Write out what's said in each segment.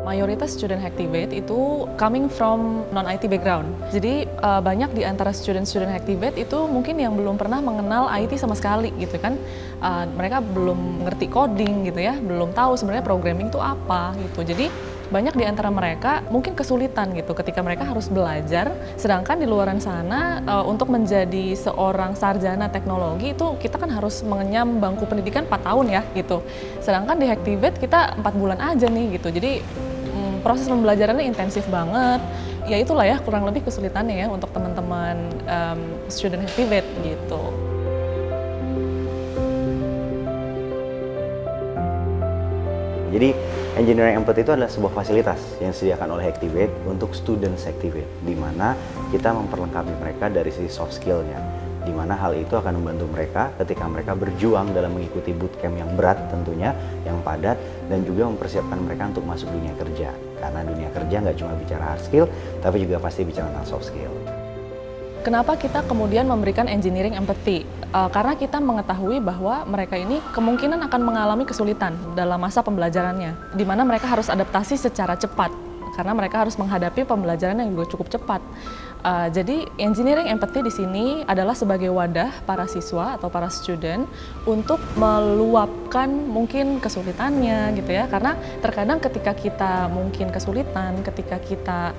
Mayoritas student Hacktivate itu coming from non-IT background. Jadi banyak di antara student Hacktivate itu mungkin yang belum pernah mengenal IT sama sekali gitu kan. Mereka belum ngerti coding gitu ya, belum tahu sebenarnya programming itu apa gitu. Jadi banyak di antara mereka mungkin kesulitan gitu ketika mereka harus belajar, sedangkan di luaran sana untuk menjadi seorang sarjana teknologi itu kita kan harus mengenyam bangku pendidikan 4 tahun ya gitu. Sedangkan di Hacktivate kita 4 bulan aja nih gitu. Jadi proses pembelajarannya intensif banget. Ya itulah ya kurang lebih kesulitannya ya untuk teman-teman student Hacktivate gitu. Jadi Engineering Empathy itu adalah sebuah fasilitas yang disediakan oleh Hacktivate untuk students Hacktivate, di mana kita memperlengkapi mereka dari sisi soft skill-nya, di mana hal itu akan membantu mereka ketika mereka berjuang dalam mengikuti bootcamp yang berat tentunya, yang padat, dan juga mempersiapkan mereka untuk masuk dunia kerja. Karena dunia kerja nggak cuma bicara hard skill, tapi juga pasti bicara tentang soft skill. Kenapa kita kemudian memberikan engineering empathy? Karena kita mengetahui bahwa mereka ini kemungkinan akan mengalami kesulitan dalam masa pembelajarannya, di mana mereka harus adaptasi secara cepat, karena mereka harus menghadapi pembelajaran yang juga cukup cepat. Jadi engineering empathy di sini adalah sebagai wadah para siswa atau para student untuk meluapkan mungkin kesulitannya gitu ya, karena terkadang ketika kita mungkin kesulitan, ketika kita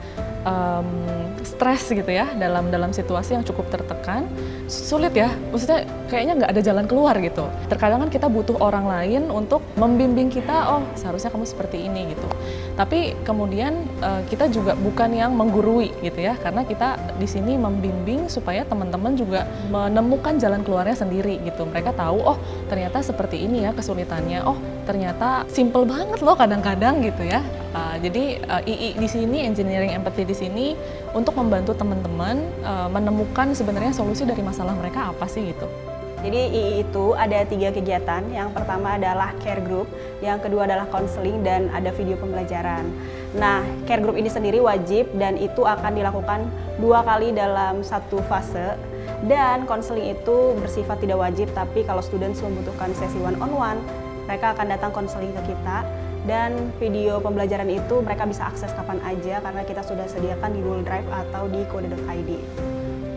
stres gitu ya dalam situasi yang cukup tertekan, sulit ya, maksudnya kayaknya nggak ada jalan keluar gitu. Terkadang kan kita butuh orang lain untuk membimbing kita, oh seharusnya kamu seperti ini gitu. Tapi kemudian kita juga bukan yang menggurui gitu ya, karena kita di sini membimbing supaya teman-teman juga menemukan jalan keluarnya sendiri gitu. Mereka tahu, oh ternyata seperti ini ya kesulitannya, oh ternyata simple banget loh kadang-kadang gitu ya. Jadi II di sini, engineering empathy di sini untuk membantu teman-teman menemukan sebenarnya solusi dari masalah mereka apa sih gitu. Jadi II itu ada 3 kegiatan. Yang pertama adalah care group, yang kedua adalah counseling, dan ada video pembelajaran. Nah, care group ini sendiri wajib dan itu akan dilakukan 2 kali dalam 1 fase. Dan counseling itu bersifat tidak wajib, tapi kalau students membutuhkan sesi one-on-one, mereka akan datang counseling ke kita. Dan video pembelajaran itu mereka bisa akses kapan aja karena kita sudah sediakan di Google Drive atau di kode.id.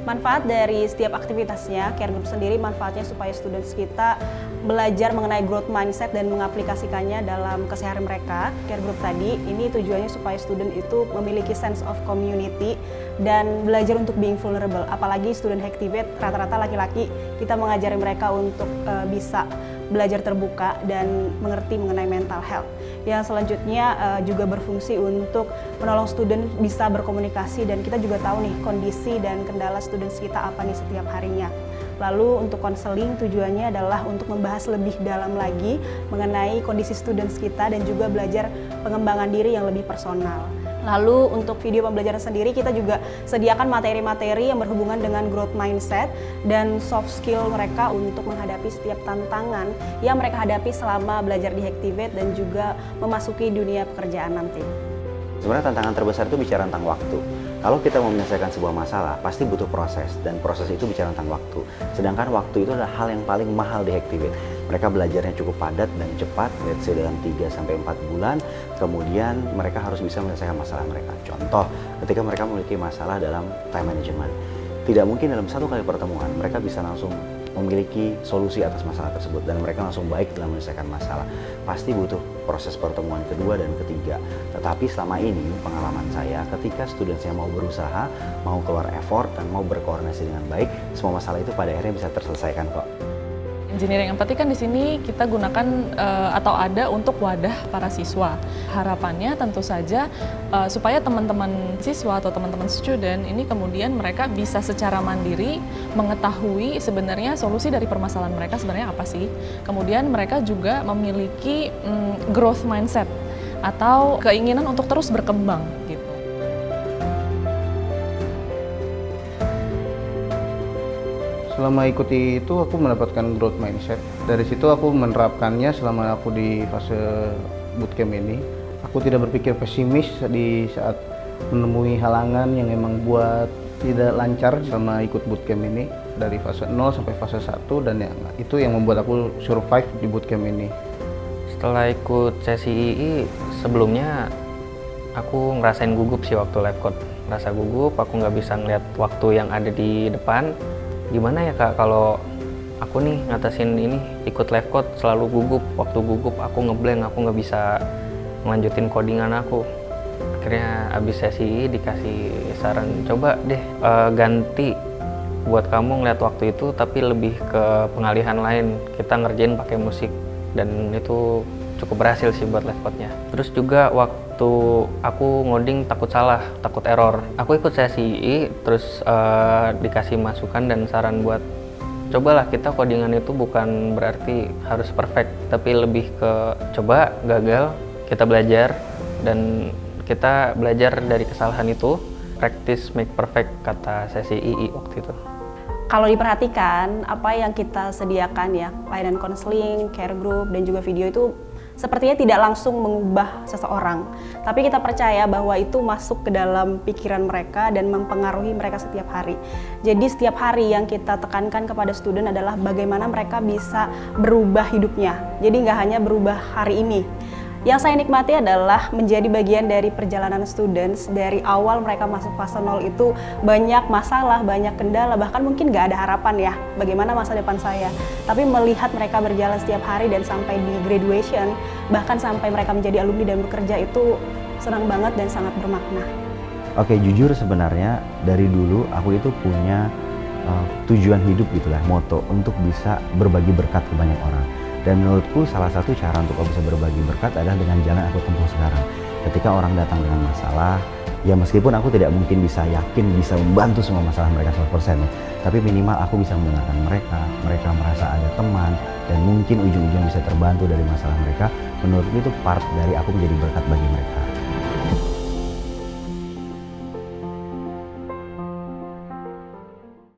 Manfaat dari setiap aktivitasnya, care group sendiri manfaatnya supaya students kita belajar mengenai growth mindset dan mengaplikasikannya dalam keseharian mereka. Care group tadi, ini tujuannya supaya student itu memiliki sense of community dan belajar untuk being vulnerable. Apalagi student Hacktivate, rata-rata laki-laki, kita mengajari mereka untuk bisa belajar terbuka dan mengerti mengenai mental health. Yang selanjutnya juga berfungsi untuk menolong student bisa berkomunikasi, dan kita juga tahu nih kondisi dan kendala students kita apa nih setiap harinya. Lalu untuk konseling tujuannya adalah untuk membahas lebih dalam lagi mengenai kondisi students kita dan juga belajar pengembangan diri yang lebih personal. Lalu untuk video pembelajaran sendiri kita juga sediakan materi-materi yang berhubungan dengan growth mindset dan soft skill mereka untuk menghadapi setiap tantangan yang mereka hadapi selama belajar di Hacktivate dan juga memasuki dunia pekerjaan nanti. Sebenarnya tantangan terbesar itu bicara tentang waktu. Kalau kita mau menyelesaikan sebuah masalah, pasti butuh proses, dan proses itu bicara tentang waktu. Sedangkan waktu itu adalah hal yang paling mahal di Hacktivate. Mereka belajarnya cukup padat dan cepat, let's say dalam 3-4 bulan, kemudian mereka harus bisa menyelesaikan masalah mereka. Contoh, ketika mereka memiliki masalah dalam time management, tidak mungkin dalam 1 kali pertemuan mereka bisa langsung memiliki solusi atas masalah tersebut dan mereka langsung baik dalam menyelesaikan masalah. Pasti butuh proses pertemuan kedua dan ketiga. Tetapi selama ini pengalaman saya, ketika studentsnya mau berusaha, mau keluar effort dan mau berkoordinasi dengan baik, semua masalah itu pada akhirnya bisa terselesaikan kok. Engineering empathy kan di sini kita gunakan atau ada untuk wadah para siswa. Harapannya tentu saja supaya teman-teman siswa atau teman-teman student ini kemudian mereka bisa secara mandiri mengetahui sebenarnya solusi dari permasalahan mereka sebenarnya apa sih. Kemudian mereka juga memiliki growth mindset atau keinginan untuk terus berkembang gitu. Selama ikuti itu aku mendapatkan growth mindset. Dari situ aku menerapkannya selama aku di fase bootcamp ini. Aku tidak berpikir pesimis di saat menemui halangan yang emang buat tidak lancar selama ikut bootcamp ini. Dari fase 0 sampai fase 1, dan itu yang membuat aku survive di bootcamp ini. Setelah ikut sesi II, sebelumnya Aku ngerasain gugup sih waktu live code. Rasa gugup, aku nggak bisa ngeliat waktu yang ada di depan. Gimana ya Kak kalau aku nih ngatasin ini ikut live code selalu gugup. Waktu gugup aku ngeblank, aku nggak bisa ngelanjutin codingan aku. Akhirnya abis sesi dikasih saran, coba deh ganti buat kamu ngeliat waktu itu tapi lebih ke pengalihan lain. Kita ngerjain pakai musik dan itu cukup berhasil sih buat live code-nya. Terus juga waktu aku ngoding takut salah, takut error. Aku ikut sesi II, terus dikasih masukan dan saran buat cobalah kita codingan itu bukan berarti harus perfect, tapi lebih ke coba, gagal, kita belajar, dan kita belajar dari kesalahan itu. Practice make perfect kata sesi II waktu itu. Kalau diperhatikan, apa yang kita sediakan ya, layanan konseling, care group, dan juga video itu sepertinya tidak langsung mengubah seseorang. Tapi kita percaya bahwa itu masuk ke dalam pikiran mereka dan mempengaruhi mereka setiap hari. Jadi setiap hari yang kita tekankan kepada student adalah bagaimana mereka bisa berubah hidupnya. Jadi nggak hanya berubah hari ini. Yang saya nikmati adalah menjadi bagian dari perjalanan students. Dari awal mereka masuk fase 0 itu banyak masalah, banyak kendala, bahkan mungkin nggak ada harapan ya bagaimana masa depan saya. Tapi melihat mereka berjalan setiap hari dan sampai di graduation, bahkan sampai mereka menjadi alumni dan bekerja, itu senang banget dan sangat bermakna. Oke, jujur sebenarnya dari dulu aku itu punya tujuan hidup gitulah, moto untuk bisa berbagi berkat ke banyak orang. Dan menurutku salah satu cara untuk aku bisa berbagi berkat adalah dengan jalan aku tempuh sekarang. Ketika orang datang dengan masalah, ya meskipun aku tidak mungkin bisa yakin bisa membantu semua masalah mereka 100%, ya, tapi minimal aku bisa mendengarkan mereka, mereka merasa ada teman, dan mungkin ujung-ujung bisa terbantu dari masalah mereka. Menurutku itu part dari aku menjadi berkat bagi mereka.